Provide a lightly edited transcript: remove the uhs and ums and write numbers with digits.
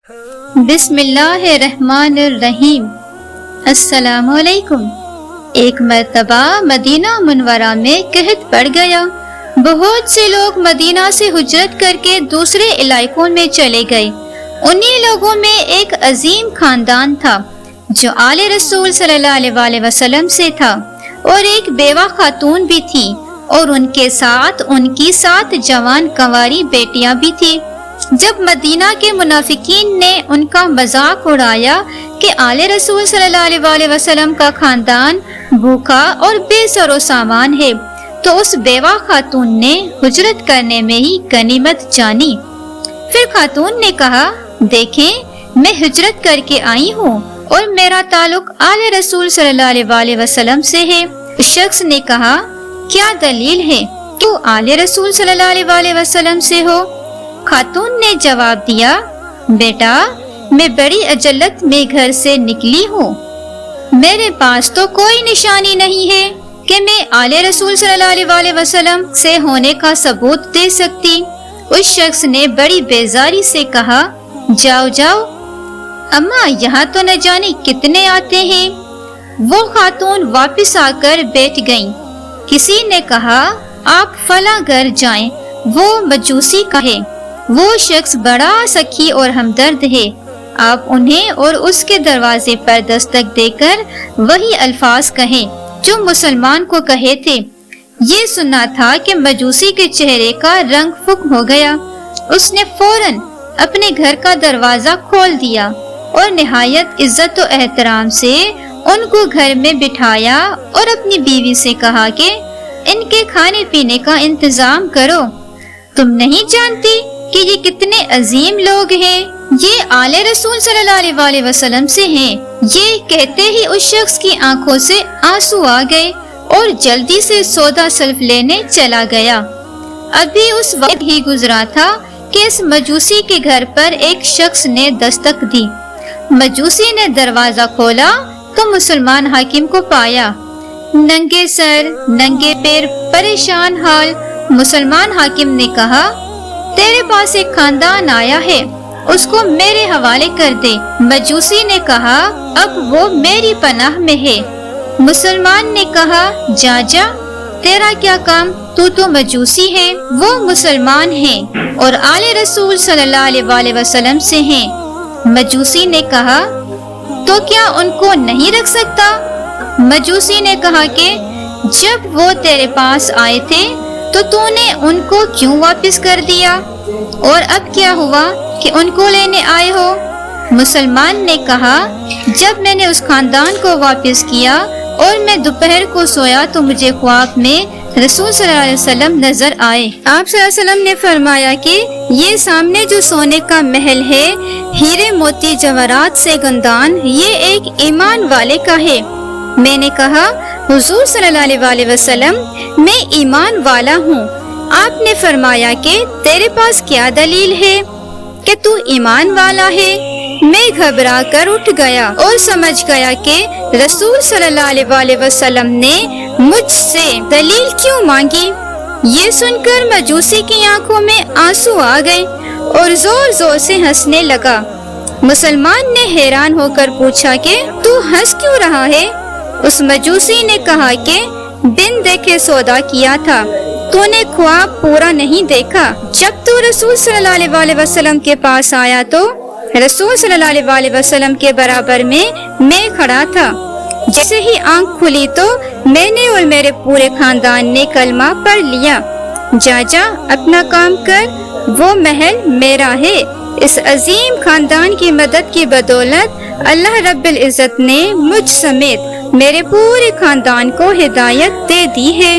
بسم اللہ الرحمن الرحیم۔ السلام علیکم۔ ایک مرتبہ مدینہ منورہ میں قحط پڑ گیا۔ بہت سے لوگ مدینہ سے ہجرت کر کے دوسرے علاقوں میں چلے گئے۔ انہی لوگوں میں ایک عظیم خاندان تھا جو آل رسول صلی اللہ علیہ وسلم سے تھا، اور ایک بیوہ خاتون بھی تھی، اور ان کے ساتھ ان کی 7 جوان کنواری بیٹیاں بھی تھیں۔ جب مدینہ کے منافقین نے ان کا مذاق اڑایا کہ آل رسول صلی اللہ علیہ وسلم کا خاندان بھوکا اور بے سر و سامان ہے، تو اس بیوہ خاتون نے ہجرت کرنے میں ہی غنیمت جانی۔ پھر خاتون نے کہا، دیکھیں میں ہجرت کر کے آئی ہوں اور میرا تعلق آل رسول صلی اللہ علیہ وسلم سے ہے۔ اس شخص نے کہا، کیا دلیل ہے کہ تو آل رسول صلی اللہ علیہ وسلم سے ہو؟ خاتون نے جواب دیا، بیٹا میں بڑی عجلت میں گھر سے نکلی ہوں، میرے پاس تو کوئی نشانی نہیں ہے کہ میں آل رسول صلی اللہ علیہ وسلم سے ہونے کا ثبوت دے سکتی۔ اس شخص نے بڑی بیزاری سے کہا، جاؤ جاؤ اماں، یہاں تو نہ جانے کتنے آتے ہیں۔ وہ خاتون واپس آ کر بیٹھ گئیں۔ کسی نے کہا، آپ فلاں گھر جائیں، وہ مجوسی کا ہے، وہ شخص بڑا سخی اور ہمدرد ہے، آپ انہیں اور اس کے دروازے پر دستک دے کر وہی الفاظ کہیں جو مسلمان کو کہے تھے۔ یہ سنا تھا کہ مجوسی کے چہرے کا رنگ فک ہو گیا۔ اس نے فوراً اپنے گھر کا دروازہ کھول دیا اور نہایت عزت و احترام سے ان کو گھر میں بٹھایا اور اپنی بیوی سے کہا کہ ان کے کھانے پینے کا انتظام کرو۔ تم نہیں جانتی کہ یہ کتنے عظیم لوگ ہیں، یہ آل رسول صلی اللہ علیہ وسلم سے ہیں۔ یہ کہتے ہی اس شخص کی آنکھوں سے آنسو آ گئے اور جلدی سے سودا سلف لینے چلا گیا۔ ابھی اس وقت ہی گزرا تھا کہ اس مجوسی کے گھر پر ایک شخص نے دستک دی۔ مجوسی نے دروازہ کھولا تو مسلمان حاکم کو پایا، ننگے سر ننگے پیر، پریشان حال۔ مسلمان حاکم نے کہا، تیرے پاس ایک خاندان آیا ہے، اس کو میرے حوالے کر دے۔ مجوسی نے کہا، اب وہ میری پناہ میں ہے۔ مسلمان نے کہا، جا جا، تیرا کیا کام، تو مجوسی ہے، وہ مسلمان ہیں اور آل رسول صلی اللہ علیہ وسلم سے ہیں۔ مجوسی نے کہا، تو کیا ان کو نہیں رکھ سکتا؟ مجوسی نے کہا کہ جب وہ تیرے پاس آئے تھے تو نے ان کو کیوں واپس کر دیا، اور اب کیا ہوا کہ ان کو لینے آئے ہو؟ مسلمان نے کہا، جب میں نے اس خاندان کو واپس کیا اور میں دوپہر کو سویا تو مجھے خواب میں رسول صلی اللہ علیہ وسلم نظر آئے۔ آپ صلی اللہ علیہ وسلم نے فرمایا کہ یہ سامنے جو سونے کا محل ہے، ہیرے موتی جواہرات سے گندان، یہ ایک ایمان والے کا ہے۔ میں نے کہا، حضور صلی اللہ علیہ وسلم میں ایمان والا ہوں۔ آپ نے فرمایا کہ تیرے پاس کیا دلیل ہے کہ تو ایمان والا ہے؟ میں گھبرا کر اٹھ گیا اور سمجھ گیا کہ رسول صلی اللہ علیہ وسلم نے مجھ سے دلیل کیوں مانگی۔ یہ سن کر مجوسی کی آنکھوں میں آنسو آ گئے اور زور زور سے ہنسنے لگا۔ مسلمان نے حیران ہو کر پوچھا کہ تو ہنس کیوں رہا ہے؟ اس مجوسی نے کہا کہ بن دیکھے سودا کیا تھا، تو نے خواب پورا نہیں دیکھا۔ جب تو رسول صلی اللہ علیہ وسلم کے پاس آیا تو رسول صلی اللہ علیہ وسلم کے برابر میں کھڑا تھا۔ جیسے ہی آنکھ کھلی تو میں نے اور میرے پورے خاندان نے کلمہ پڑھ لیا۔ جا جا اپنا کام کر، وہ محل میرا ہے۔ اس عظیم خاندان کی مدد کی بدولت اللہ رب العزت نے مجھ سمیت میرے پورے خاندان کو ہدایت دے دی ہے۔